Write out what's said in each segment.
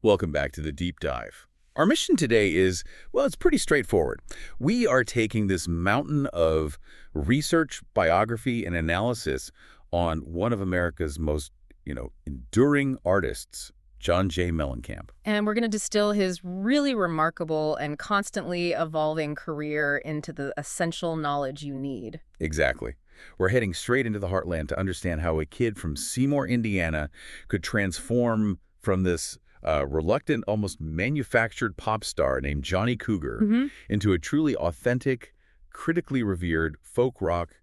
Welcome back to the Deep Dive. Our mission today is, well, it's pretty straightforward. We are taking this mountain of research, biography, and analysis on one of America's most, enduring artists, John J. Mellencamp. And we're going to distill his really remarkable and constantly evolving career into the essential knowledge you need. Exactly. We're heading straight into the Heartland to understand how a kid from Seymour, Indiana could transform from this reluctant, almost manufactured pop star named Johnny Cougar into a truly authentic, critically revered folk rock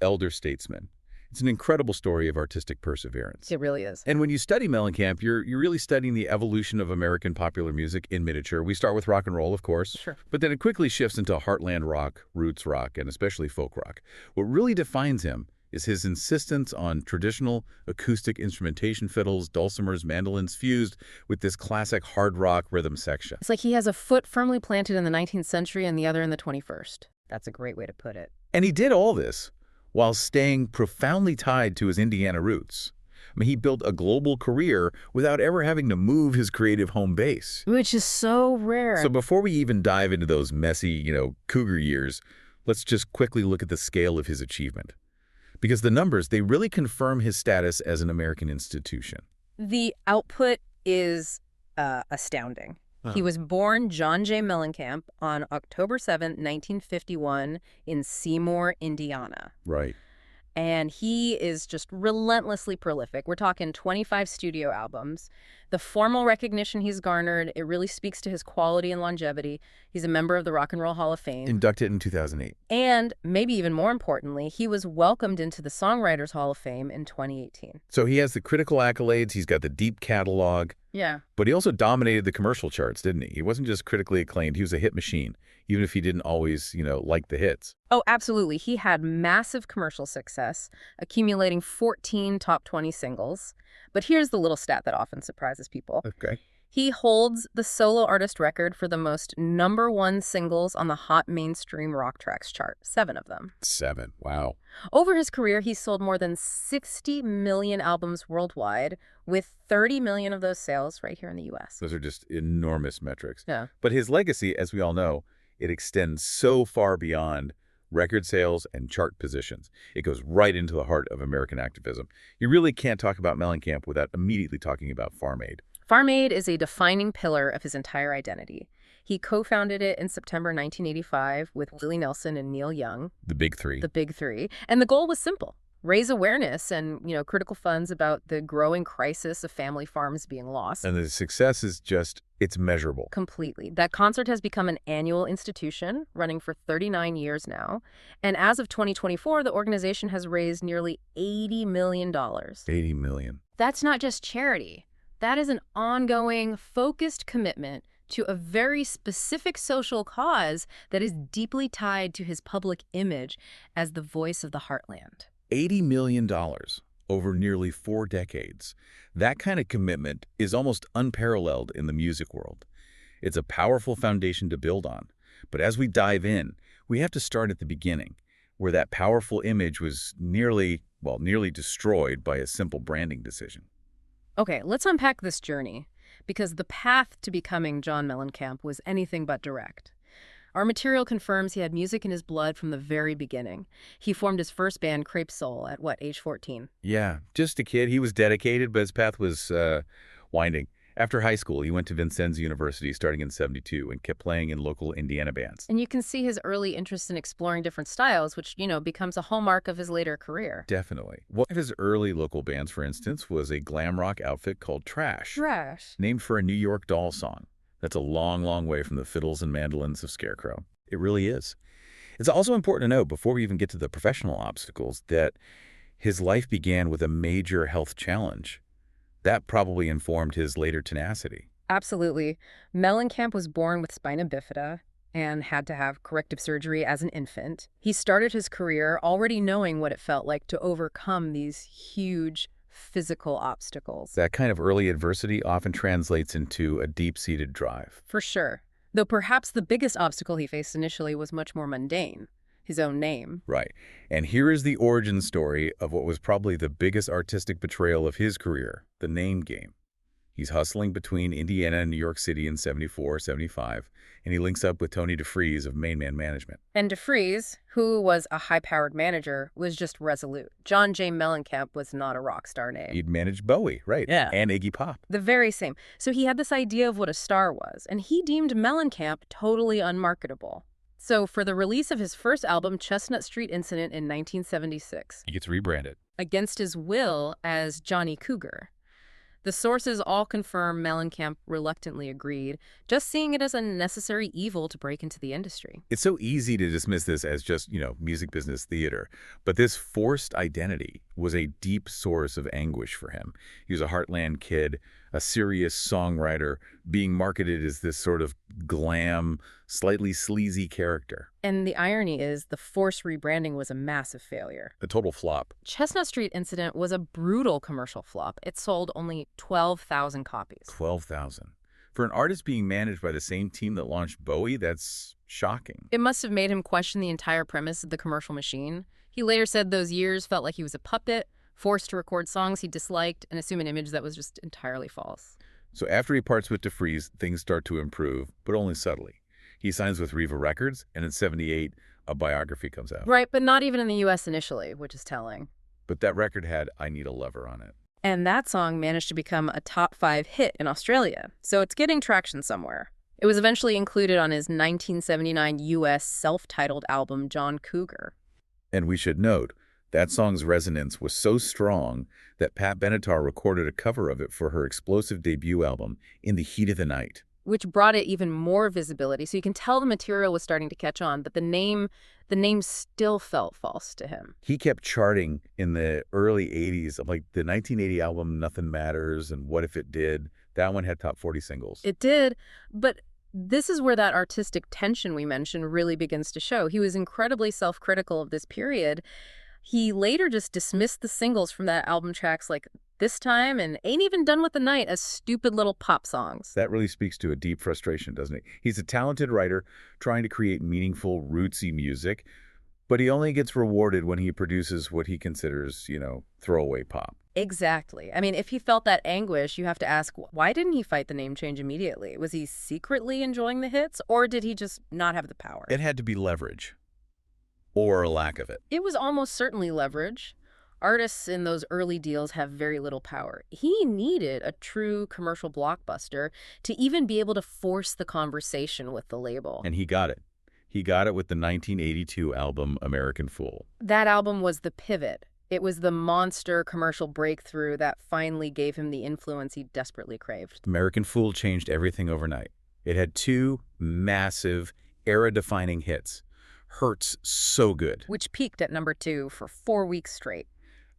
elder statesman. It's an incredible story of artistic perseverance. It really is. And when you study Mellencamp, you're really studying the evolution of American popular music in miniature. We start with rock and roll, of course. Sure. But then it quickly shifts into heartland rock, roots rock, and especially folk rock. What really defines him is his insistence on traditional acoustic instrumentation, fiddles, dulcimers, mandolins fused with this classic hard rock rhythm section. It's like he has a foot firmly planted in the 19th century and the other in the 21st. That's a great way to put it. And he did all this while staying profoundly tied to his Indiana roots. I mean, he built a global career without ever having to move his creative home base. Which is so rare. So before we even dive into those messy, Cougar years, let's just quickly look at the scale of his achievement. Because the numbers, they really confirm his status as an American institution. The output is astounding. He was born John J. Mellencamp on October 7, 1951 in Seymour, Indiana. Right. And he is just relentlessly prolific. We're talking 25 studio albums. The formal recognition he's garnered, it really speaks to his quality and longevity. He's a member of the Rock and Roll Hall of Fame. Inducted in 2008. And maybe even more importantly, he was welcomed into the Songwriters Hall of Fame in 2018. So he has the critical accolades, he's got the deep catalog. Yeah. But he also dominated the commercial charts, didn't he? He wasn't just critically acclaimed, he was a hit machine, even if he didn't always, like the hits. Oh, absolutely. He had massive commercial success, accumulating 14 top 20 singles. But here's the little stat that often surprises people. Okay. He holds the solo artist record for the most #1 singles on the Hot Mainstream Rock Tracks chart, 7 of them. 7, wow. Over his career, he sold more than 60 million albums worldwide, with 30 million of those sales right here in the U.S. Those are just enormous metrics. Yeah. But his legacy, as we all know, it extends so far beyond record sales and chart positions. It goes right into the heart of American activism. You really can't talk about Mellencamp without immediately talking about Farm Aid. Farm Aid is a defining pillar of his entire identity. He co-founded it in September 1985 with Willie Nelson and Neil Young. The Big Three. The Big Three. And the goal was simple: raise awareness and, critical funds about the growing crisis of family farms being lost. And the success is it's measurable. Completely. That concert has become an annual institution, running for 39 years now. And as of 2024, the organization has raised nearly $80 million. $80 million. That's not just charity. That is an ongoing, focused commitment to a very specific social cause that is deeply tied to his public image as the voice of the Heartland. $80 million over nearly 4 decades. That kind of commitment is almost unparalleled in the music world. It's a powerful foundation to build on. But as we dive in, we have to start at the beginning, where that powerful image was nearly destroyed by a simple branding decision. Okay, let's unpack this journey, because the path to becoming John Mellencamp was anything but direct. Our material confirms he had music in his blood from the very beginning. He formed his first band, Crepe Soul, at age 14? Yeah, just a kid. He was dedicated, but his path was winding. After high school, he went to Vincennes University starting in '72 and kept playing in local Indiana bands. And you can see his early interest in exploring different styles, which, becomes a hallmark of his later career. Definitely. One of his early local bands, for instance, was a glam rock outfit called Trash. Trash. Named for a New York Doll song. That's a long, long way from the fiddles and mandolins of Scarecrow. It really is. It's also important to note, before we even get to the professional obstacles, that his life began with a major health challenge. That probably informed his later tenacity. Absolutely. Mellencamp was born with spina bifida and had to have corrective surgery as an infant. He started his career already knowing what it felt like to overcome these huge physical obstacles. That kind of early adversity often translates into a deep-seated drive. For sure. Though perhaps the biggest obstacle he faced initially was much more mundane: his own name. Right. And here is the origin story of what was probably the biggest artistic betrayal of his career, the name game. He's hustling between Indiana and New York City in 74, 75, and he links up with Tony DeFries of Main Man Management. And DeFries, who was a high-powered manager, was just resolute. John J. Mellencamp was not a rock star name. He'd managed Bowie, right? Yeah. And Iggy Pop. The very same. So he had this idea of what a star was, and he deemed Mellencamp totally unmarketable. So for the release of his first album, Chestnut Street Incident in 1976, He gets rebranded. against his will as Johnny Cougar. The sources all confirm Mellencamp reluctantly agreed, just seeing it as a necessary evil to break into the industry. It's so easy to dismiss this as just, music business theater. But this forced identity was a deep source of anguish for him. He was a Heartland kid, a serious songwriter, being marketed as this sort of glam, slightly sleazy character. And the irony is the forced rebranding was a massive failure. A total flop. Chestnut Street Incident was a brutal commercial flop. It sold only 12,000 copies. 12,000. For an artist being managed by the same team that launched Bowie, that's shocking. It must have made him question the entire premise of the commercial machine. He later said those years felt like he was a puppet, forced to record songs he disliked and assume an image that was just entirely false. So after he parts with DeFries, things start to improve, but only subtly. He signs with Riva Records, and in 78, a biography comes out. Right, but not even in the U.S. initially, which is telling. But that record had I Need a Lover on it. And that song managed to become a top 5 hit in Australia, so it's getting traction somewhere. It was eventually included on his 1979 U.S. self-titled album, John Cougar. And we should note, that song's resonance was so strong that Pat Benatar recorded a cover of it for her explosive debut album, In the Heat of the Night. Which brought it even more visibility, so you can tell the material was starting to catch on, but the name still felt false to him. He kept charting in the early 80s, like the 1980 album Nothing Matters and What If It Did. That one had top 40 singles. It did, but this is where that artistic tension we mentioned really begins to show. He was incredibly self-critical of this period. He later just dismissed the singles from that album tracks like This Time and Ain't Even Done With the Night as stupid little pop songs. That really speaks to a deep frustration, doesn't it? He's a talented writer trying to create meaningful, rootsy music, but he only gets rewarded when he produces what he considers, throwaway pop. Exactly. I mean, if he felt that anguish, you have to ask, why didn't he fight the name change immediately? Was he secretly enjoying the hits, or did he just not have the power? It had to be leverage. Or a lack of it. It was almost certainly leverage. Artists in those early deals have very little power. He needed a true commercial blockbuster to even be able to force the conversation with the label. And he got it. He got it with the 1982 album American Fool. That album was the pivot. It was the monster commercial breakthrough that finally gave him the influence he desperately craved. American Fool changed everything overnight. It had 2 massive, era-defining hits. Hurts So Good. Which peaked at number 2 for 4 weeks straight.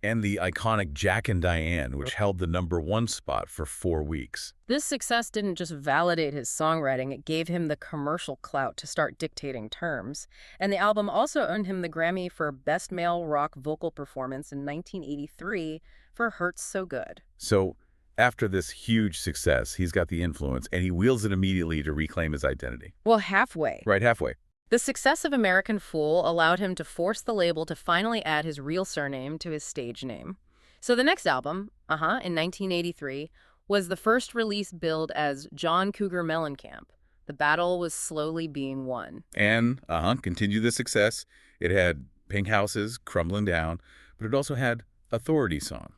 And the iconic Jack and Diane, which held the number 1 spot for 4 weeks. This success didn't just validate his songwriting, it gave him the commercial clout to start dictating terms. And the album also earned him the Grammy for Best Male Rock Vocal Performance in 1983 for Hurts So Good. So after this huge success, he's got the influence, and he wields it immediately to reclaim his identity. Well, halfway. Right, halfway. The success of American Fool allowed him to force the label to finally add his real surname to his stage name. So the next album, in 1983, was the first release billed as John Cougar Mellencamp. The battle was slowly being won. And, continued the success. It had Pink Houses, Crumbling Down, but it also had Authority Song.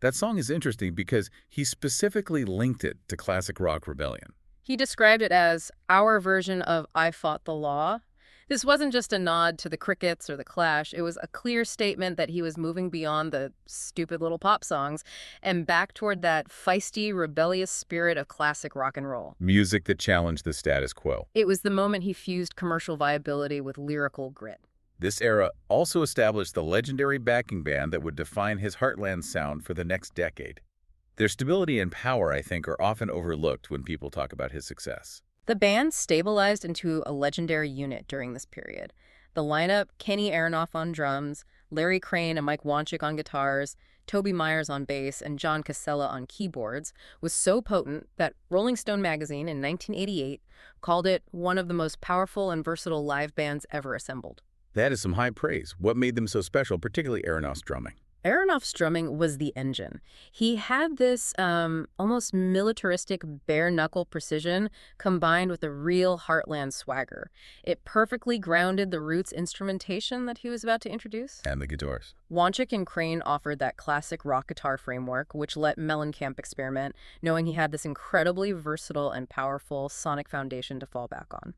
That song is interesting because he specifically linked it to classic rock rebellion. He described it as our version of I Fought the Law. This wasn't just a nod to the Crickets or the Clash. It was a clear statement that he was moving beyond the stupid little pop songs and back toward that feisty, rebellious spirit of classic rock and roll. Music that challenged the status quo. It was the moment he fused commercial viability with lyrical grit. This era also established the legendary backing band that would define his Heartland sound for the next decade. Their stability and power, I think, are often overlooked when people talk about his success. The band stabilized into a legendary unit during this period. The lineup, Kenny Aronoff on drums, Larry Crane and Mike Wanchik on guitars, Toby Myers on bass, and John Casella on keyboards, was so potent that Rolling Stone magazine in 1988 called it one of the most powerful and versatile live bands ever assembled. That is some high praise. What made them so special, particularly Aronoff's drumming? Aronoff's drumming was the engine. He had this almost militaristic bare-knuckle precision combined with a real Heartland swagger. It perfectly grounded the roots instrumentation that he was about to introduce. And the guitars. Wanchik and Crane offered that classic rock guitar framework, which let Mellencamp experiment, knowing he had this incredibly versatile and powerful sonic foundation to fall back on.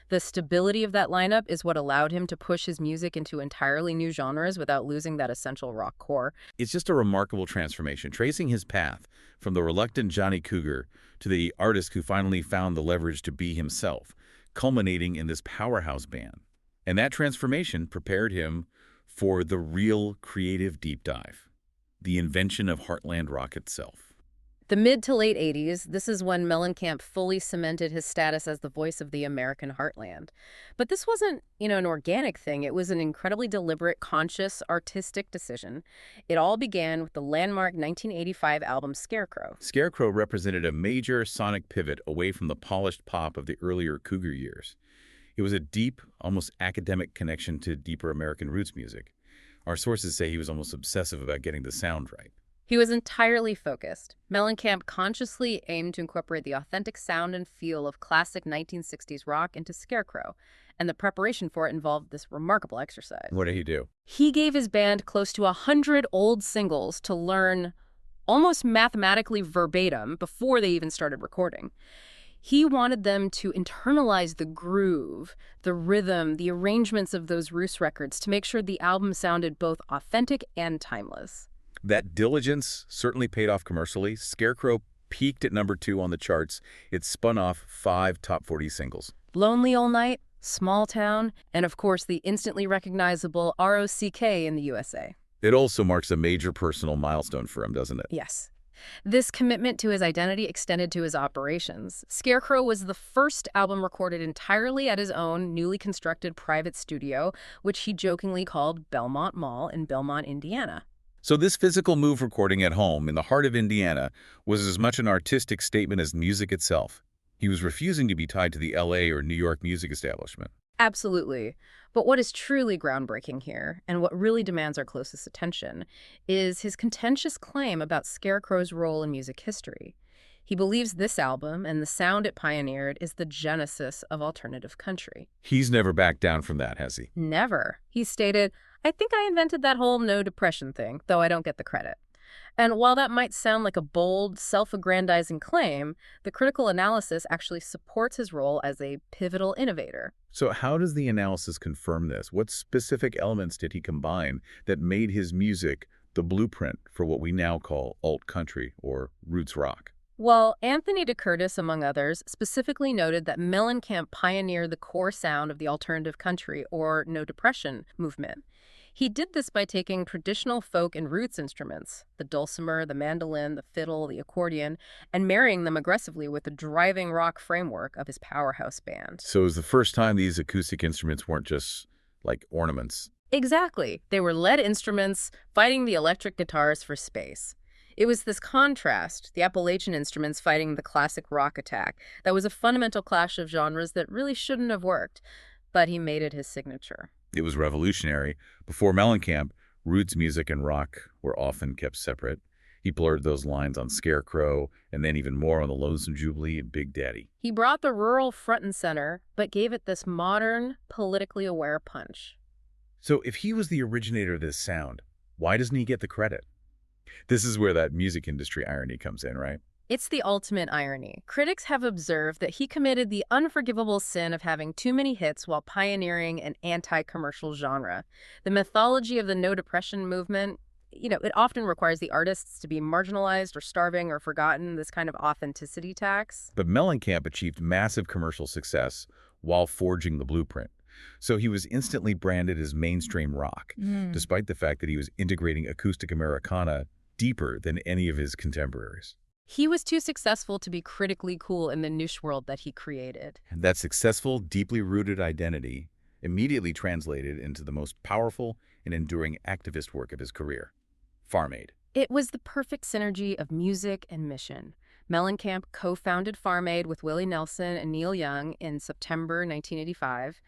The stability of that lineup is what allowed him to push his music into entirely new genres without losing that essential rock core. It's just a remarkable transformation, tracing his path from the reluctant Johnny Cougar to the artist who finally found the leverage to be himself, culminating in this powerhouse band. And that transformation prepared him for the real creative deep dive, the invention of Heartland rock itself. The mid to late 80s, this is when Mellencamp fully cemented his status as the voice of the American heartland. But this wasn't, an organic thing. It was an incredibly deliberate, conscious, artistic decision. It all began with the landmark 1985 album Scarecrow. Scarecrow represented a major sonic pivot away from the polished pop of the earlier Cougar years. It was a deep, almost academic connection to deeper American roots music. Our sources say he was almost obsessive about getting the sound right. He was entirely focused. Mellencamp consciously aimed to incorporate the authentic sound and feel of classic 1960s rock into Scarecrow, and the preparation for it involved this remarkable exercise. What did he do? He gave his band close to 100 old singles to learn almost mathematically verbatim before they even started recording. He wanted them to internalize the groove, the rhythm, the arrangements of those Roos records to make sure the album sounded both authentic and timeless. That diligence certainly paid off commercially. Scarecrow peaked at #2 on the charts. It spun off 5 top 40 singles. Lonely All Night, Small Town, and of course the instantly recognizable ROCK in the USA. It also marks a major personal milestone for him, doesn't it? Yes. This commitment to his identity extended to his operations. Scarecrow was the first album recorded entirely at his own newly constructed private studio, which he jokingly called Belmont Mall in Belmont, Indiana. So this physical move recording at home in the heart of Indiana was as much an artistic statement as music itself. He was refusing to be tied to the LA or New York music establishment. Absolutely. But what is truly groundbreaking here, and what really demands our closest attention, is his contentious claim about Scarecrow's role in music history. He believes this album and the sound it pioneered is the genesis of alternative country. He's never backed down from that, has he? Never. He stated, "I think I invented that whole no depression thing, though I don't get the credit." And while that might sound like a bold, self-aggrandizing claim, the critical analysis actually supports his role as a pivotal innovator. So how does the analysis confirm this? What specific elements did he combine that made his music the blueprint for what we now call alt country or roots rock? Well, Anthony DeCurtis, among others, specifically noted that Mellencamp pioneered the core sound of the alternative country or no depression movement. He did this by taking traditional folk and roots instruments, the dulcimer, the mandolin, the fiddle, the accordion, and marrying them aggressively with the driving rock framework of his powerhouse band. So it was the first time these acoustic instruments weren't just like ornaments. Exactly. They were lead instruments fighting the electric guitars for space. It was this contrast, the Appalachian instruments fighting the classic rock attack, that was a fundamental clash of genres that really shouldn't have worked, but he made it his signature. It was revolutionary. Before Mellencamp, roots music and rock were often kept separate. He blurred those lines on Scarecrow, and then even more on the Lonesome Jubilee and Big Daddy. He brought the rural front and center, but gave it this modern, politically aware punch. So if he was the originator of this sound, why doesn't he get the credit? This is where that music industry irony comes in, right? It's the ultimate irony. Critics have observed that he committed the unforgivable sin of having too many hits while pioneering an anti-commercial genre. The mythology of the no depression movement, it often requires the artists to be marginalized or starving or forgotten, this kind of authenticity tax. But Mellencamp achieved massive commercial success while forging the blueprint. So he was instantly branded as mainstream rock, despite the fact that he was integrating acoustic Americana deeper than any of his contemporaries. He was too successful to be critically cool in the niche world that he created. And that successful, deeply rooted identity immediately translated into the most powerful and enduring activist work of his career, Farm Aid. It was the perfect synergy of music and mission. Mellencamp co-founded Farm Aid with Willie Nelson and Neil Young in September 1985.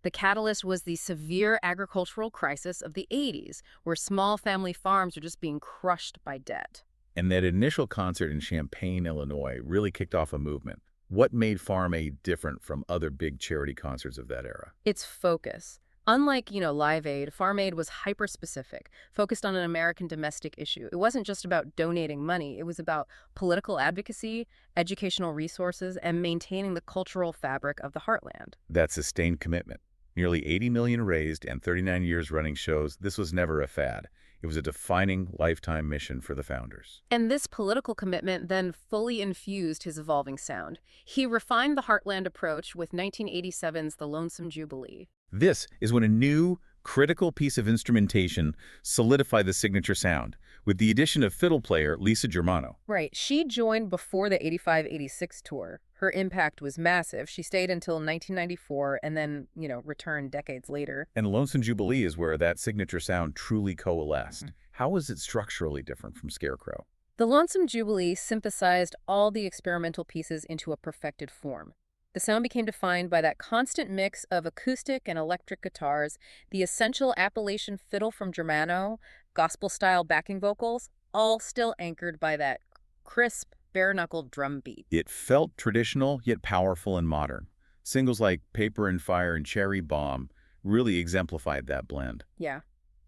The catalyst was the severe agricultural crisis of the 80s, where small family farms were just being crushed by debt. And that initial concert in Champaign, Illinois, really kicked off a movement. What made Farm Aid different from other big charity concerts of that era? Its focus. Unlike, Live Aid, Farm Aid was hyper-specific, focused on an American domestic issue. It wasn't just about donating money. It was about political advocacy, educational resources, and maintaining the cultural fabric of the Heartland. That sustained commitment. Nearly $80 million raised and 39 years running shows this was never a fad. It was a defining lifetime mission for the founders. And this political commitment then fully infused his evolving sound. He refined the Heartland approach with 1987's The Lonesome Jubilee. This is when a new, critical piece of instrumentation solidified the signature sound, with the addition of fiddle player Lisa Germano. Right. She joined before the 85-86 tour. Her impact was massive. She stayed until 1994 and then, returned decades later. And Lonesome Jubilee is where that signature sound truly coalesced. How is it structurally different from Scarecrow? The Lonesome Jubilee synthesized all the experimental pieces into a perfected form. The sound became defined by that constant mix of acoustic and electric guitars, the essential Appalachian fiddle from Germano, gospel-style backing vocals, all still anchored by that crisp, bare-knuckled drum beat. It felt traditional, yet powerful and modern. Singles like Paper and Fire and Cherry Bomb really exemplified that blend. Yeah.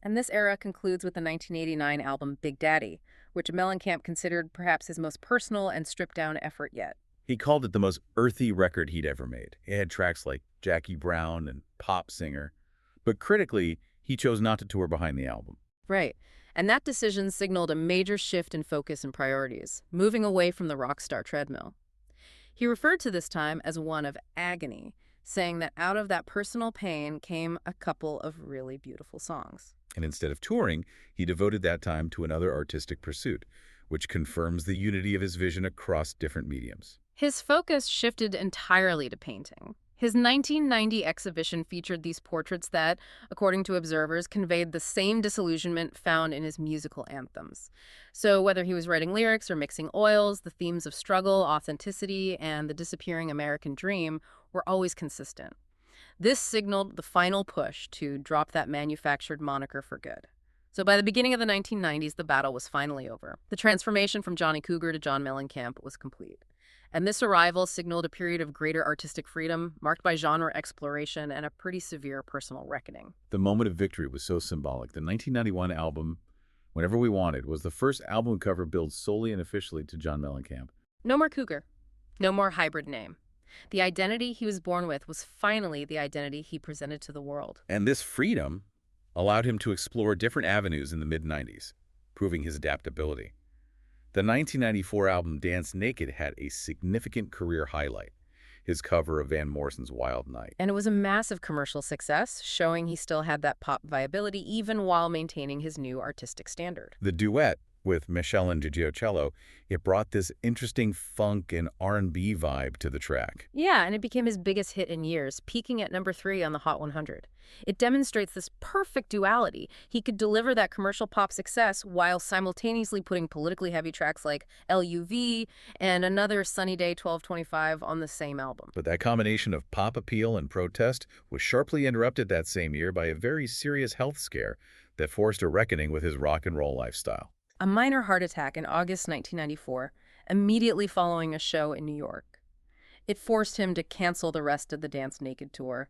And this era concludes with the 1989 album Big Daddy, which Mellencamp considered perhaps his most personal and stripped-down effort yet. He called it the most earthy record he'd ever made. It had tracks like Jackie Brown and Pop Singer. But critically, he chose not to tour behind the album. Right. And that decision signaled a major shift in focus and priorities, moving away from the rock star treadmill. He referred to this time as one of agony, saying that out of that personal pain came a couple of really beautiful songs. And instead of touring, he devoted that time to another artistic pursuit, which confirms the unity of his vision across different mediums. His focus shifted entirely to painting. His 1990 exhibition featured these portraits that, according to observers, conveyed the same disillusionment found in his musical anthems. So whether he was writing lyrics or mixing oils, the themes of struggle, authenticity, and the disappearing American dream were always consistent. This signaled the final push to drop that manufactured moniker for good. So by the beginning of the 1990s, the battle was finally over. The transformation from Johnny Cougar to John Mellencamp was complete. And this arrival signaled a period of greater artistic freedom, marked by genre exploration and a pretty severe personal reckoning. The moment of victory was so symbolic. The 1991 album, Whenever We Wanted, was the first album cover billed solely and officially to John Mellencamp. No more Cougar. No more hybrid name. The identity he was born with was finally the identity he presented to the world. And this freedom allowed him to explore different avenues in the mid-90s, proving his adaptability. The 1994 album Dance Naked had a significant career highlight, his cover of Van Morrison's Wild Night. And it was a massive commercial success, showing he still had that pop viability even while maintaining his new artistic standard. The duet with Michelle and Giocello, it brought this interesting funk and R&B vibe to the track. Yeah, and it became his biggest hit in years, peaking at number 3 on the Hot 100. It demonstrates this perfect duality. He could deliver that commercial pop success while simultaneously putting politically heavy tracks like LUV and Another Sunny Day 1225 on the same album. But that combination of pop appeal and protest was sharply interrupted that same year by a very serious health scare that forced a reckoning with his rock and roll lifestyle. A minor heart attack in August 1994, immediately following a show in New York. It forced him to cancel the rest of the Dance Naked tour.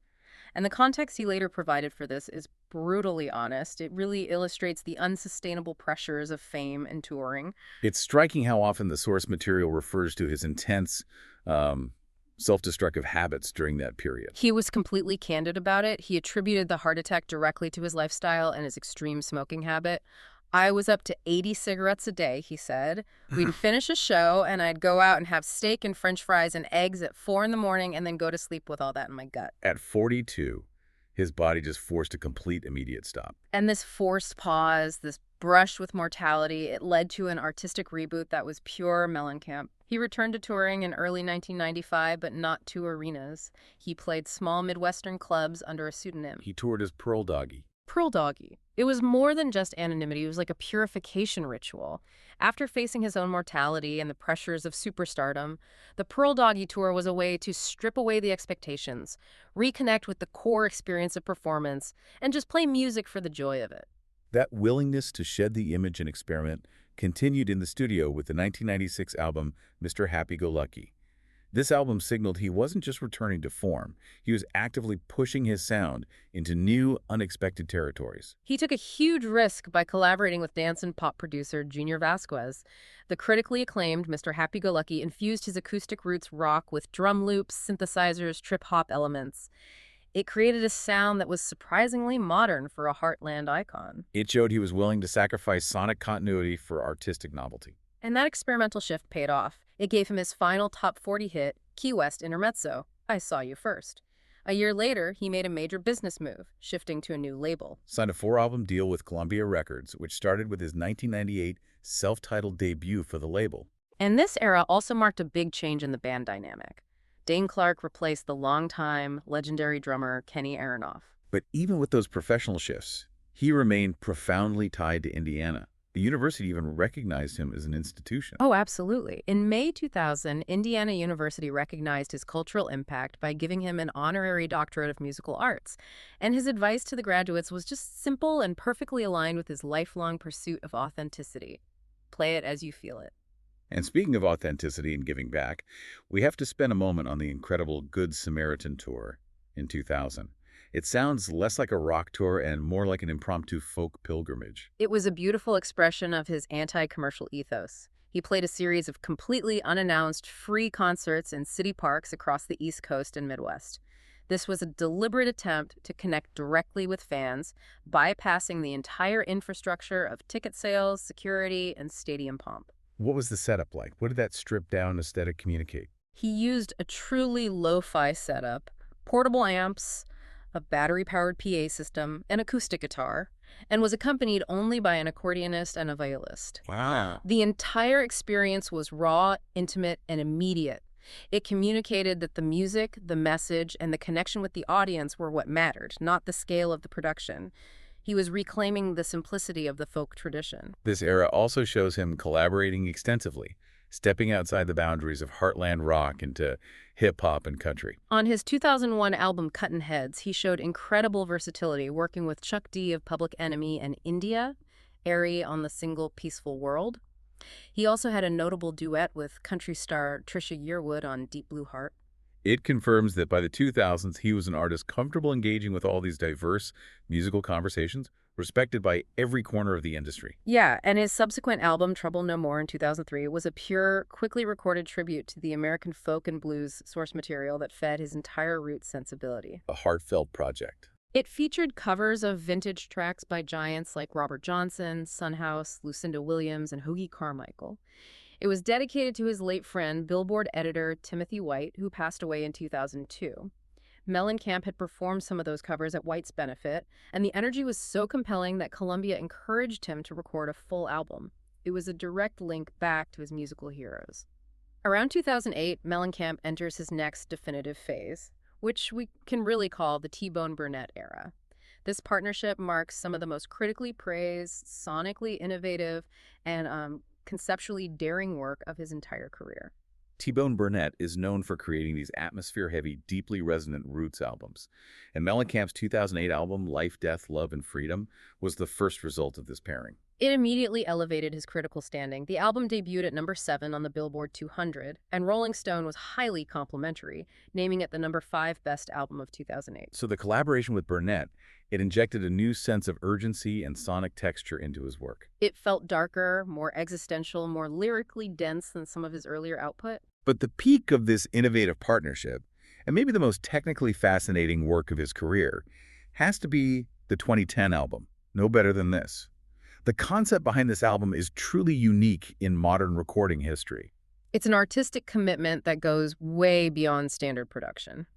And the context he later provided for this is brutally honest. It really illustrates the unsustainable pressures of fame and touring. It's striking how often the source material refers to his intense, self-destructive habits during that period. He was completely candid about it. He attributed the heart attack directly to his lifestyle and his extreme smoking habit. I was up to 80 cigarettes a day, he said. We'd finish a show, and I'd go out and have steak and French fries and eggs at 4 in the morning and then go to sleep with all that in my gut. At 42, his body just forced a complete immediate stop. And this forced pause, this brush with mortality, it led to an artistic reboot that was pure Mellencamp. He returned to touring in early 1995, but not to arenas. He played small Midwestern clubs under a pseudonym. He toured as Pearl Doggy. Pearl Doggy. It was more than just anonymity. It was like a purification ritual. After facing his own mortality and the pressures of superstardom, the Pearl Doggy Tour was a way to strip away the expectations, reconnect with the core experience of performance, and just play music for the joy of it. That willingness to shed the image and experiment continued in the studio with the 1996 album Mr. Happy-Go-Lucky. This album signaled he wasn't just returning to form, he was actively pushing his sound into new, unexpected territories. He took a huge risk by collaborating with dance and pop producer Junior Vasquez. The critically acclaimed Mr. Happy-Go-Lucky infused his acoustic roots rock with drum loops, synthesizers, trip-hop elements. It created a sound that was surprisingly modern for a Heartland icon. It showed he was willing to sacrifice sonic continuity for artistic novelty. And that experimental shift paid off. It gave him his final top 40 hit, Key West Intermezzo, I Saw You First. A year later, he made a major business move, shifting to a new label. Signed a 4-album deal with Columbia Records, which started with his 1998 self-titled debut for the label. And this era also marked a big change in the band dynamic. Dane Clark replaced the longtime, legendary drummer Kenny Aronoff. But even with those professional shifts, he remained profoundly tied to Indiana. The university even recognized him as an institution. Oh, absolutely. In May 2000, Indiana University recognized his cultural impact by giving him an honorary doctorate of musical arts. And his advice to the graduates was just simple and perfectly aligned with his lifelong pursuit of authenticity. Play it as you feel it. And speaking of authenticity and giving back, we have to spend a moment on the incredible Good Samaritan tour in 2000. It sounds less like a rock tour and more like an impromptu folk pilgrimage. It was a beautiful expression of his anti-commercial ethos. He played a series of completely unannounced, free concerts in city parks across the East Coast and Midwest. This was a deliberate attempt to connect directly with fans, bypassing the entire infrastructure of ticket sales, security, and stadium pomp. What was the setup like? What did that stripped-down aesthetic communicate? He used a truly lo-fi setup, portable amps, a battery-powered PA system, an acoustic guitar, and was accompanied only by an accordionist and a violist. Wow. The entire experience was raw, intimate, and immediate. It communicated that the music, the message, and the connection with the audience were what mattered, not the scale of the production. He was reclaiming the simplicity of the folk tradition. This era also shows him collaborating extensively, stepping outside the boundaries of heartland rock into hip-hop and country. On his 2001 album Cuttin' Heads, he showed incredible versatility, working with Chuck D of Public Enemy and India, Airy on the single Peaceful World. He also had a notable duet with country star Trisha Yearwood on Deep Blue Heart. It confirms that by the 2000s, he was an artist comfortable engaging with all these diverse musical conversations, respected by every corner of the industry. Yeah, and his subsequent album, Trouble No More in 2003, was a pure, quickly recorded tribute to the American folk and blues source material that fed his entire roots sensibility. A heartfelt project. It featured covers of vintage tracks by giants like Robert Johnson, Son House, Lucinda Williams, and Hoagy Carmichael. It was dedicated to his late friend, Billboard editor Timothy White, who passed away in 2002. Mellencamp had performed some of those covers at White's benefit, and the energy was so compelling that Columbia encouraged him to record a full album. It was a direct link back to his musical heroes. Around 2008, Mellencamp enters his next definitive phase, which we can really call the T-Bone Burnett era. This partnership marks some of the most critically praised, sonically innovative, and conceptually daring work of his entire career. T-Bone Burnett is known for creating these atmosphere-heavy, deeply resonant roots albums, and Mellencamp's 2008 album, Life, Death, Love, and Freedom, was the first result of this pairing. It immediately elevated his critical standing. The album debuted at number 7 on the Billboard 200, and Rolling Stone was highly complimentary, naming it the number 5 best album of 2008. So the collaboration with Burnett, it injected a new sense of urgency and sonic texture into his work. It felt darker, more existential, more lyrically dense than some of his earlier output. But the peak of this innovative partnership, and maybe the most technically fascinating work of his career, has to be the 2010 album, No Better Than This. The concept behind this album is truly unique in modern recording history. It's an artistic commitment that goes way beyond standard production.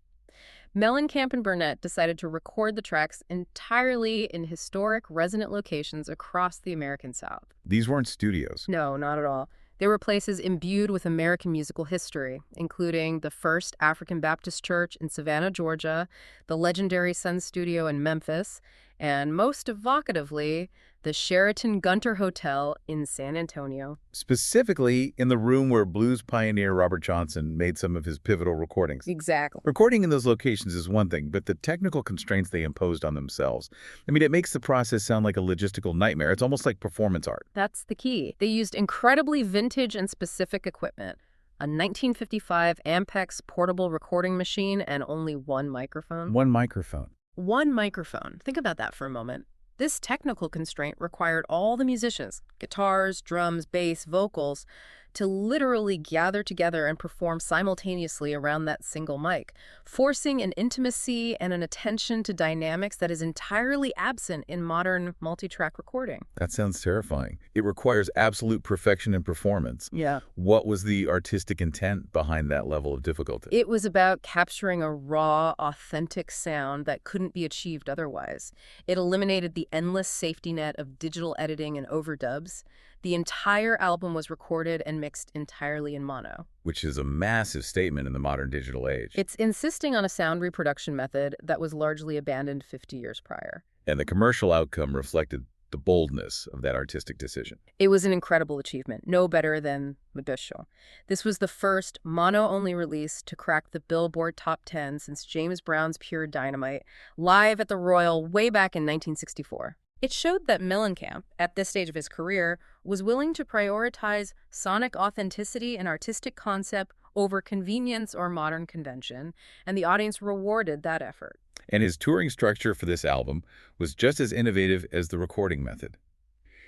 Mellencamp and Burnett decided to record the tracks entirely in historic, resonant locations across the American South. These weren't studios. No, not at all. They were places imbued with American musical history, including the First African Baptist Church in Savannah, Georgia, the legendary Sun Studio in Memphis, and most evocatively, the Sheraton Gunter Hotel in San Antonio. Specifically in the room where blues pioneer Robert Johnson made some of his pivotal recordings. Exactly. Recording in those locations is one thing, but the technical constraints they imposed on themselves, I mean, it makes the process sound like a logistical nightmare. It's almost like performance art. That's the key. They used incredibly vintage and specific equipment. A 1955 Ampex portable recording machine and only one microphone. One microphone. One microphone. Think about that for a moment. This technical constraint required all the musicians, guitars, drums, bass, vocals, to literally gather together and perform simultaneously around that single mic, forcing an intimacy and an attention to dynamics that is entirely absent in modern multi-track recording. That sounds terrifying. It requires absolute perfection in performance. Yeah. What was the artistic intent behind that level of difficulty? It was about capturing a raw, authentic sound that couldn't be achieved otherwise. It eliminated the endless safety net of digital editing and overdubs. The entire album was recorded and mixed entirely in mono. Which is a massive statement in the modern digital age. It's insisting on a sound reproduction method that was largely abandoned 50 years prior. And the commercial outcome reflected the boldness of that artistic decision. It was an incredible achievement, no better than Mobutu. This was the first mono-only release to crack the Billboard Top 10 since James Brown's Pure Dynamite, live at the Royal way back in 1964. It showed that Mellencamp, at this stage of his career, was willing to prioritize sonic authenticity and artistic concept over convenience or modern convention, and the audience rewarded that effort. And his touring structure for this album was just as innovative as the recording method.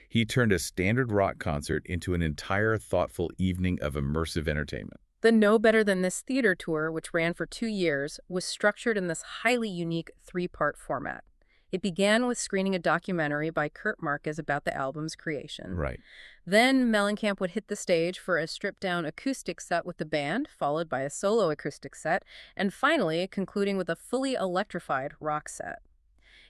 He turned a standard rock concert into an entire thoughtful evening of immersive entertainment. The No Better Than This theater tour, which ran for 2 years, was structured in this highly unique 3-part format. It began with screening a documentary by Kurt Marquez about the album's creation. Right. Then Mellencamp would hit the stage for a stripped-down acoustic set with the band, followed by a solo acoustic set, and finally concluding with a fully electrified rock set.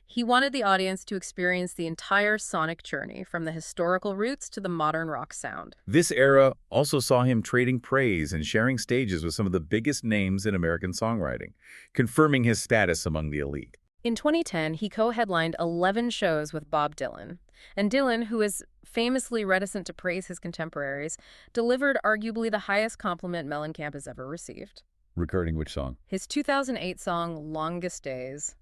He wanted the audience to experience the entire sonic journey, from the historical roots to the modern rock sound. This era also saw him trading praise and sharing stages with some of the biggest names in American songwriting, confirming his status among the elite. In 2010, he co-headlined 11 shows with Bob Dylan. And Dylan, who is famously reticent to praise his contemporaries, delivered arguably the highest compliment Mellencamp has ever received. Regarding which song? His 2008 song, Longest Days.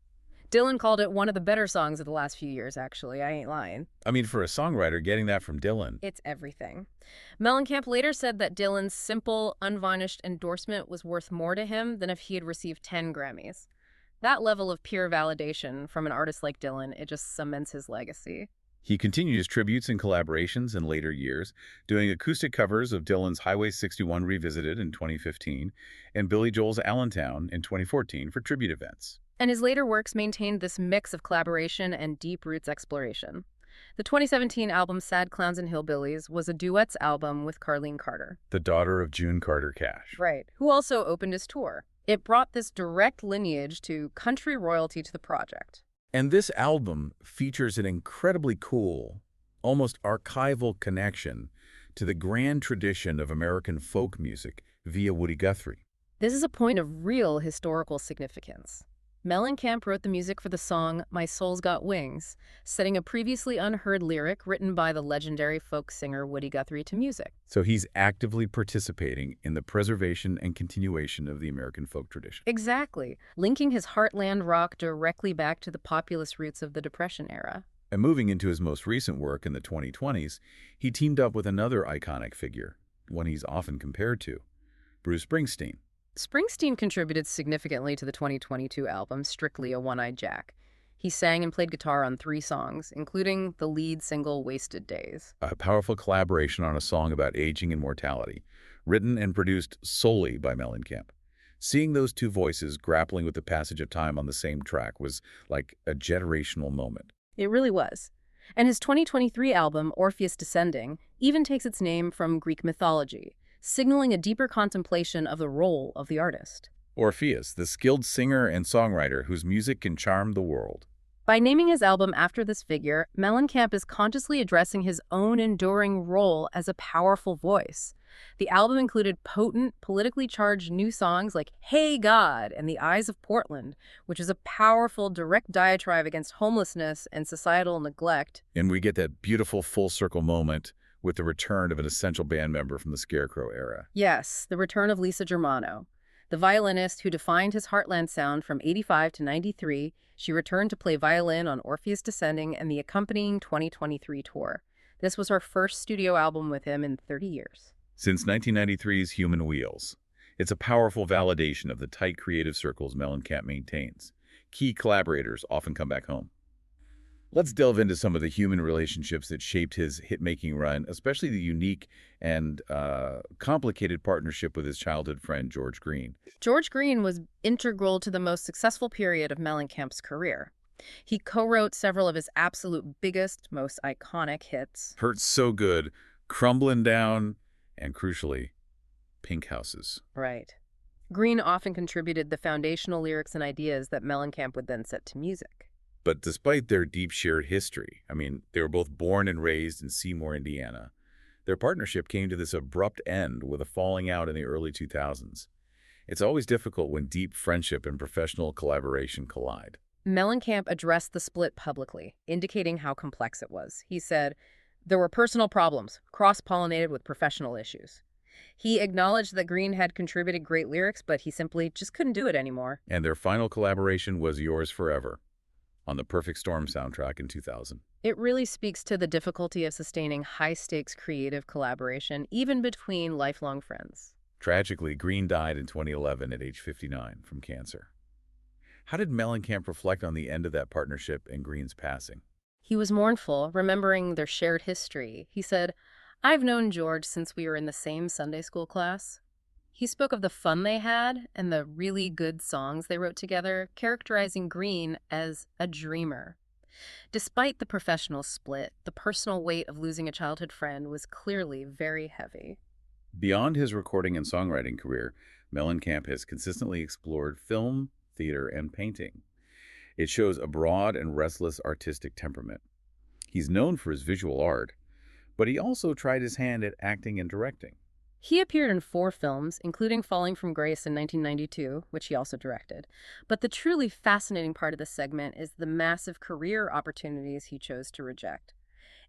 Dylan called it one of the better songs of the last few years, actually. I ain't lying. I mean, for a songwriter, getting that from Dylan. It's everything. Mellencamp later said that Dylan's simple, unvarnished endorsement was worth more to him than if he had received 10 Grammys. That level of pure validation from an artist like Dylan, it just cements his legacy. He continued his tributes and collaborations in later years, doing acoustic covers of Dylan's Highway 61 Revisited in 2015 and Billy Joel's Allentown in 2014 for tribute events. And his later works maintained this mix of collaboration and deep roots exploration. The 2017 album Sad Clowns and Hillbillies was a duets album with Carlene Carter, The daughter of June Carter Cash. right, who also opened his tour. It brought this direct lineage to country royalty to the project. And this album features an incredibly cool, almost archival connection to the grand tradition of American folk music via Woody Guthrie. This is a point of real historical significance. Mellencamp wrote the music for the song My Soul's Got Wings, setting a previously unheard lyric written by the legendary folk singer Woody Guthrie to music. So he's actively participating in the preservation and continuation of the American folk tradition. Exactly, linking his Heartland rock directly back to the populist roots of the Depression era. And moving into his most recent work in the 2020s, he teamed up with another iconic figure, one he's often compared to, Bruce Springsteen. Springsteen contributed significantly to the 2022 album Strictly a One-Eyed Jack. He sang and played guitar on 3 songs, including the lead single Wasted Days. A powerful collaboration on a song about aging and mortality, written and produced solely by Mellencamp. Seeing those two voices grappling with the passage of time on the same track was like a generational moment. It really was. And his 2023 album, Orpheus Descending, even takes its name from Greek mythology, signaling a deeper contemplation of the role of the artist. Orpheus, the skilled singer and songwriter whose music can charm the world. By naming his album after this figure, Mellencamp is consciously addressing his own enduring role as a powerful voice, The album included potent, politically charged new songs like Hey God and The Eyes of Portland, which is a powerful, direct diatribe against homelessness and societal neglect. And we get that beautiful full circle moment with the return of an essential band member from the Scarecrow era. Yes, the return of Lisa Germano. The violinist who defined his Heartland sound from '85 to '93, she returned to play violin on Orpheus Descending and the accompanying 2023 tour. This was her first studio album with him in 30 years. Since 1993's Human Wheels, it's a powerful validation of the tight creative circles Mellencamp maintains. Key collaborators often come back home. Let's delve into some of the human relationships that shaped his hit-making run, especially the unique and complicated partnership with his childhood friend, George Green. George Green was integral to the most successful period of Mellencamp's career. He co-wrote several of his absolute biggest, most iconic hits. Hurts So Good, Crumbling Down, and crucially, Pink Houses. Right. Green often contributed the foundational lyrics and ideas that Mellencamp would then set to music. But despite their deep shared history, they were both born and raised in Seymour, Indiana, their partnership came to this abrupt end with a falling out in the early 2000s. It's always difficult when deep friendship and professional collaboration collide. Mellencamp addressed the split publicly, indicating how complex it was. He said, "There were personal problems, cross-pollinated with professional issues." He acknowledged that Green had contributed great lyrics, but he simply just couldn't do it anymore. And their final collaboration was Yours Forever, on the Perfect Storm soundtrack in 2000. It really speaks to the difficulty of sustaining high-stakes creative collaboration, even between lifelong friends. Tragically, Green died in 2011 at age 59 from cancer. How did Mellencamp reflect on the end of that partnership and Green's passing? He was mournful, remembering their shared history. He said, "I've known George since we were in the same Sunday school class." He spoke of the fun they had and the really good songs they wrote together, characterizing Green as a dreamer. Despite the professional split, the personal weight of losing a childhood friend was clearly very heavy. Beyond his recording and songwriting career, Mellencamp has consistently explored film, theater, and painting. It shows a broad and restless artistic temperament. He's known for his visual art, but he also tried his hand at acting and directing. He appeared in 4 films, including Falling from Grace in 1992, which he also directed. But the truly fascinating part of this segment is the massive career opportunities he chose to reject.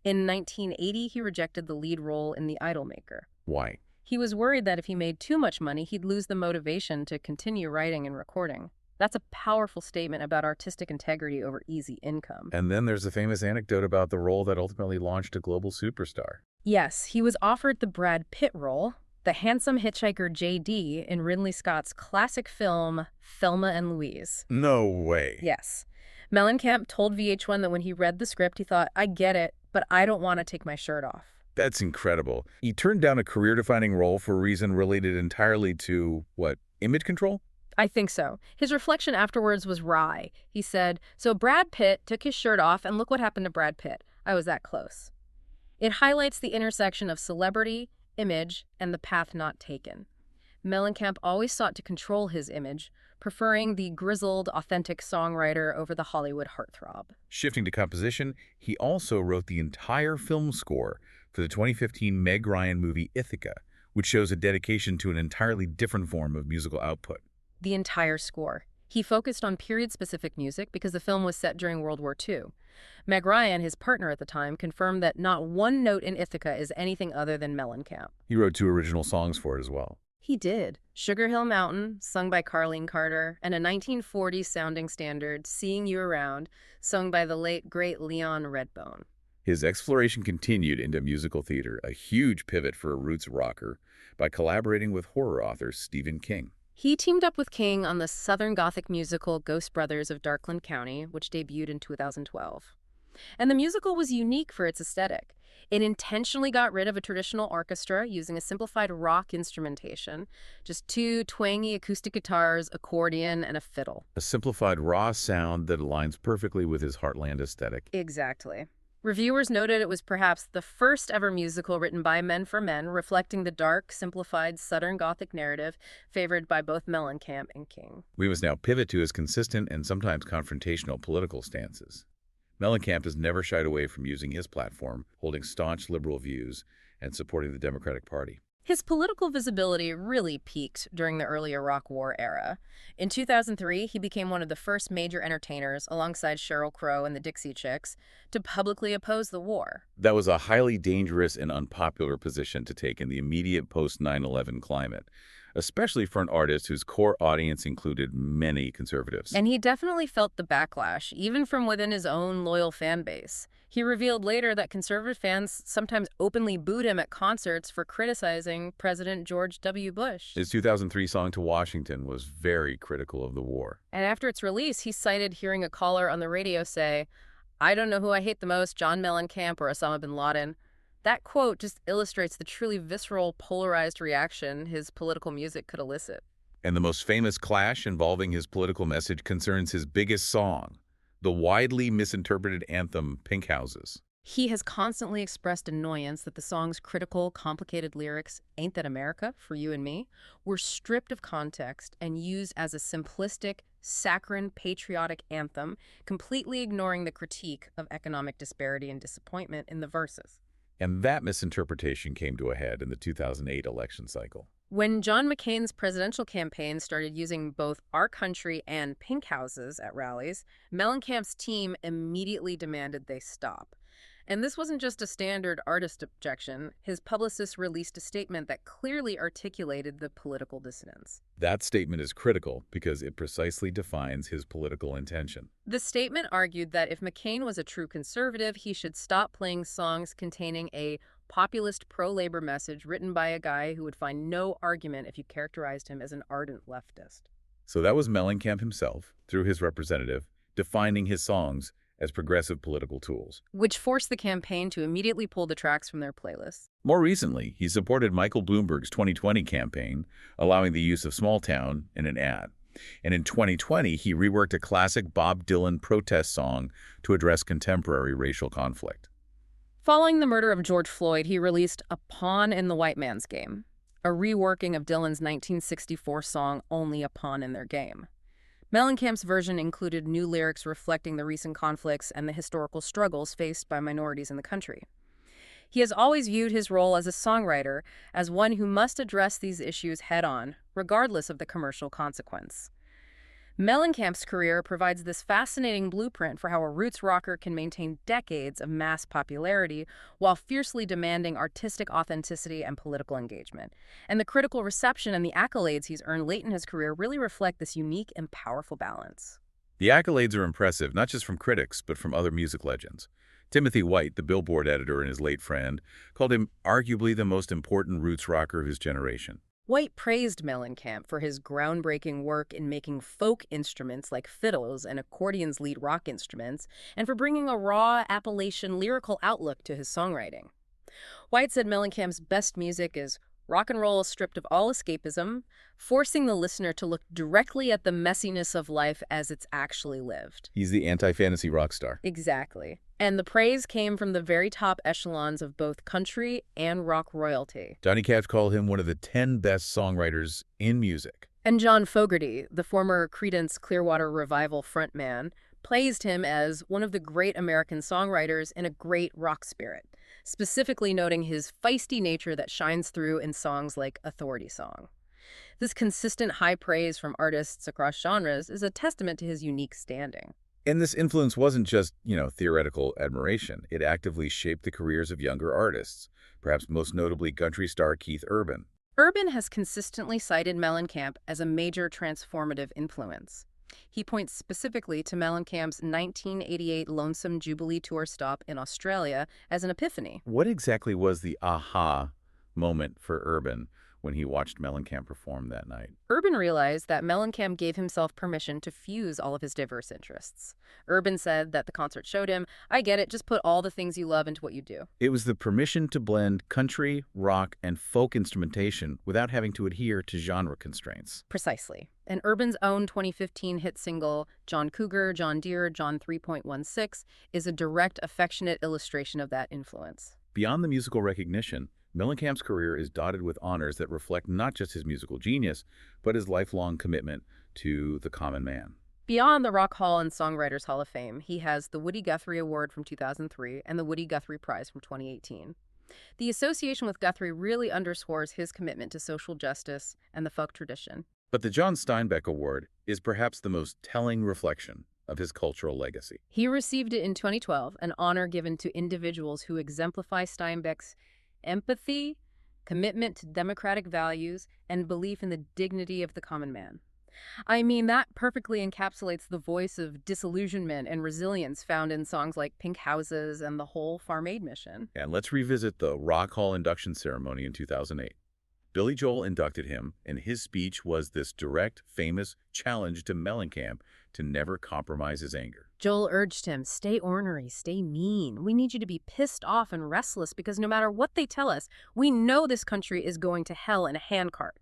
In 1980, he rejected the lead role in The Idolmaker. Why? He was worried that if he made too much money, he'd lose the motivation to continue writing and recording. That's a powerful statement about artistic integrity over easy income. And then there's the famous anecdote about the role that ultimately launched a global superstar. Yes, he was offered the Brad Pitt role, the handsome hitchhiker J.D. in Ridley Scott's classic film Thelma and Louise. No way. Yes. Mellencamp told VH1 that when he read the script, he thought, "I get it, but I don't want to take my shirt off." That's incredible. He turned down a career-defining role for a reason related entirely to, image control? I think so. His reflection afterwards was wry. He said, "So Brad Pitt took his shirt off, and look what happened to Brad Pitt. I was that close." It highlights the intersection of celebrity, image, and the path not taken. Mellencamp always sought to control his image, preferring the grizzled, authentic songwriter over the Hollywood heartthrob. Shifting to composition, he also wrote the entire film score for the 2015 Meg Ryan movie Ithaca, which shows a dedication to an entirely different form of musical output. The entire score. He focused on period-specific music because the film was set during World War II. Meg Ryan, his partner at the time, confirmed that not one note in Ithaca is anything other than Mellencamp. He wrote 2 original songs for it as well. He did. Sugar Hill Mountain, sung by Carlene Carter, and a 1940s sounding standard, Seeing You Around, sung by the late, great Leon Redbone. His exploration continued into musical theater, a huge pivot for a roots rocker, by collaborating with horror author Stephen King. He teamed up with King on the Southern Gothic musical Ghost Brothers of Darkland County, which debuted in 2012. And the musical was unique for its aesthetic. It intentionally got rid of a traditional orchestra using a simplified rock instrumentation, just 2 twangy acoustic guitars, accordion, and a fiddle. A simplified, raw sound that aligns perfectly with his Heartland aesthetic. Exactly. Reviewers noted it was perhaps the first ever musical written by men for men, reflecting the dark, simplified Southern Gothic narrative favored by both Mellencamp and King. We must now pivot to his consistent and sometimes confrontational political stances. Mellencamp has never shied away from using his platform, holding staunch liberal views and supporting the Democratic Party. His political visibility really peaked during the early Iraq War era. In 2003, he became one of the first major entertainers, alongside Sheryl Crow and the Dixie Chicks, to publicly oppose the war. That was a highly dangerous and unpopular position to take in the immediate post-9/11 climate, especially for an artist whose core audience included many conservatives. And he definitely felt the backlash, even from within his own loyal fan base. He revealed later that conservative fans sometimes openly booed him at concerts for criticizing President George W. Bush. His 2003 song To Washington was very critical of the war. And after its release, he cited hearing a caller on the radio say, "I don't know who I hate the most, John Mellencamp or Osama bin Laden." That quote just illustrates the truly visceral, polarized reaction his political music could elicit. And the most famous clash involving his political message concerns his biggest song, the widely misinterpreted anthem Pink Houses. He has constantly expressed annoyance that the song's critical, complicated lyrics, "Ain't That America, for You and Me," were stripped of context and used as a simplistic, saccharine, patriotic anthem, completely ignoring the critique of economic disparity and disappointment in the verses. And that misinterpretation came to a head in the 2008 election cycle. When John McCain's presidential campaign started using both Our Country and Pink Houses at rallies, Mellencamp's team immediately demanded they stop. And this wasn't just a standard artist objection. His publicist released a statement that clearly articulated the political dissonance. That statement is critical because it precisely defines his political intention. The statement argued that if McCain was a true conservative, he should stop playing songs containing a populist pro-labor message written by a guy who would find no argument if you characterized him as an ardent leftist. So that was Mellencamp himself, through his representative, defining his songs as progressive political tools, which forced the campaign to immediately pull the tracks from their playlists. More recently, he supported Michael Bloomberg's 2020 campaign, allowing the use of Small Town in an ad. And in 2020, he reworked a classic Bob Dylan protest song to address contemporary racial conflict. Following the murder of George Floyd, he released A Pawn in the White Man's Game, a reworking of Dylan's 1964 song Only a Pawn in Their Game. Mellencamp's version included new lyrics reflecting the recent conflicts and the historical struggles faced by minorities in the country. He has always viewed his role as a songwriter as one who must address these issues head-on, regardless of the commercial consequence. Mellencamp's career provides this fascinating blueprint for how a roots rocker can maintain decades of mass popularity while fiercely demanding artistic authenticity and political engagement. And the critical reception and the accolades he's earned late in his career really reflect this unique and powerful balance. The accolades are impressive, not just from critics, but from other music legends. Timothy White, the Billboard editor and his late friend, called him arguably the most important roots rocker of his generation. White praised Mellencamp for his groundbreaking work in making folk instruments like fiddles and accordions lead rock instruments, and for bringing a raw Appalachian lyrical outlook to his songwriting. White said Mellencamp's best music is rock and roll stripped of all escapism, forcing the listener to look directly at the messiness of life as it's actually lived. He's the anti-fantasy rock star. Exactly. And the praise came from the very top echelons of both country and rock royalty. Johnny Cash called him one of the 10 best songwriters in music. And John Fogerty, the former Creedence Clearwater Revival frontman, praised him as one of the great American songwriters in a great rock spirit, specifically noting his feisty nature that shines through in songs like Authority Song. This consistent high praise from artists across genres is a testament to his unique standing. And this influence wasn't just, theoretical admiration. It actively shaped the careers of younger artists, perhaps most notably country star Keith Urban. Urban has consistently cited Mellencamp as a major transformative influence. He points specifically to Mellencamp's 1988 Lonesome Jubilee tour stop in Australia as an epiphany. What exactly was the aha moment for Urban when he watched Mellencamp perform that night? Urban realized that Mellencamp gave himself permission to fuse all of his diverse interests. Urban said that the concert showed him, "I get it, just put all the things you love into what you do." It was the permission to blend country, rock, and folk instrumentation without having to adhere to genre constraints. Precisely. And Urban's own 2015 hit single, John Cougar, John Deere, John 3.16, is a direct, affectionate illustration of that influence. Beyond the musical recognition, Mellencamp's career is dotted with honors that reflect not just his musical genius, but his lifelong commitment to the common man. Beyond the Rock Hall and Songwriters Hall of Fame, he has the Woody Guthrie Award from 2003 and the Woody Guthrie Prize from 2018. The association with Guthrie really underscores his commitment to social justice and the folk tradition. But the John Steinbeck Award is perhaps the most telling reflection of his cultural legacy. He received it in 2012, an honor given to individuals who exemplify Steinbeck's empathy, commitment to democratic values, and belief in the dignity of the common man. I mean, that perfectly encapsulates the voice of disillusionment and resilience found in songs like Pink Houses and The Whole Farm Aid Mission. And let's revisit the Rock Hall induction ceremony in 2008. Billy Joel inducted him, and his speech was this direct, famous challenge to Mellencamp to never compromise his anger. Joel urged him, stay ornery, stay mean. We need you to be pissed off and restless because no matter what they tell us, we know this country is going to hell in a handcart.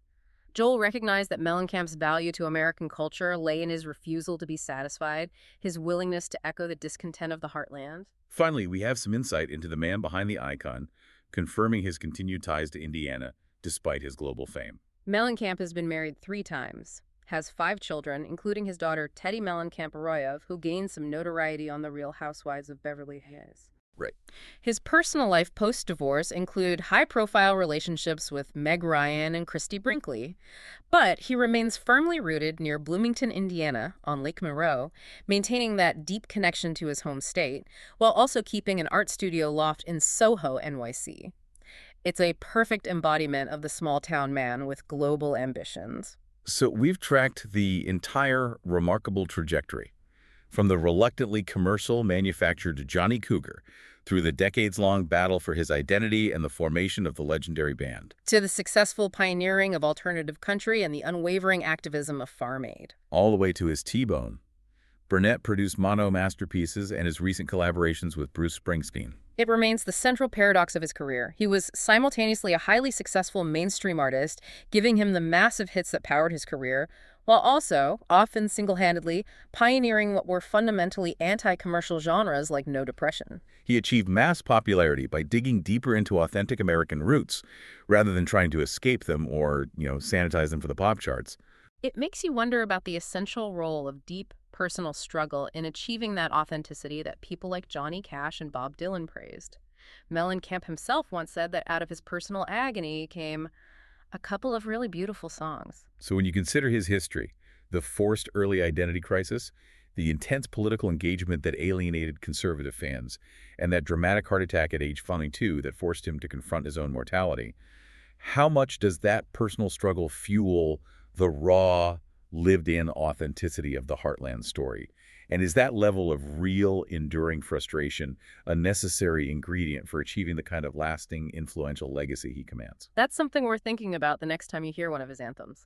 Joel recognized that Mellencamp's value to American culture lay in his refusal to be satisfied, his willingness to echo the discontent of the Heartland. Finally, we have some insight into the man behind the icon, confirming his continued ties to Indiana despite his global fame. Mellencamp has been married 3 times, has 5 children, including his daughter Teddy Mellencamp-Arroyo, who gained some notoriety on The Real Housewives of Beverly Hills. Right. His personal life post-divorce include high-profile relationships with Meg Ryan and Christy Brinkley, but he remains firmly rooted near Bloomington, Indiana, on Lake Monroe, maintaining that deep connection to his home state, while also keeping an art studio loft in Soho, NYC. It's a perfect embodiment of the small-town man with global ambitions. So we've tracked the entire remarkable trajectory, from the reluctantly commercial manufactured Johnny Cougar through the decades-long battle for his identity and the formation of the legendary band, to the successful pioneering of alternative country and the unwavering activism of Farm Aid. all the way to his T-Bone. Burnett produced mono masterpieces and his recent collaborations with Bruce Springsteen. It remains the central paradox of his career. He was simultaneously a highly successful mainstream artist, giving him the massive hits that powered his career, while also, often single-handedly, pioneering what were fundamentally anti-commercial genres like No Depression. He achieved mass popularity by digging deeper into authentic American roots, rather than trying to escape them or, sanitize them for the pop charts. It makes you wonder about the essential role of deep personal struggle in achieving that authenticity that people like Johnny Cash and Bob Dylan praised. Mellencamp himself once said that out of his personal agony came a couple of really beautiful songs. So when you consider his history, the forced early identity crisis, the intense political engagement that alienated conservative fans, and that dramatic heart attack at age 22 that forced him to confront his own mortality, how much does that personal struggle fuel the raw, lived-in authenticity of the Heartland story? And is that level of real, enduring frustration a necessary ingredient for achieving the kind of lasting, influential legacy he commands? That's something worth thinking about the next time you hear one of his anthems.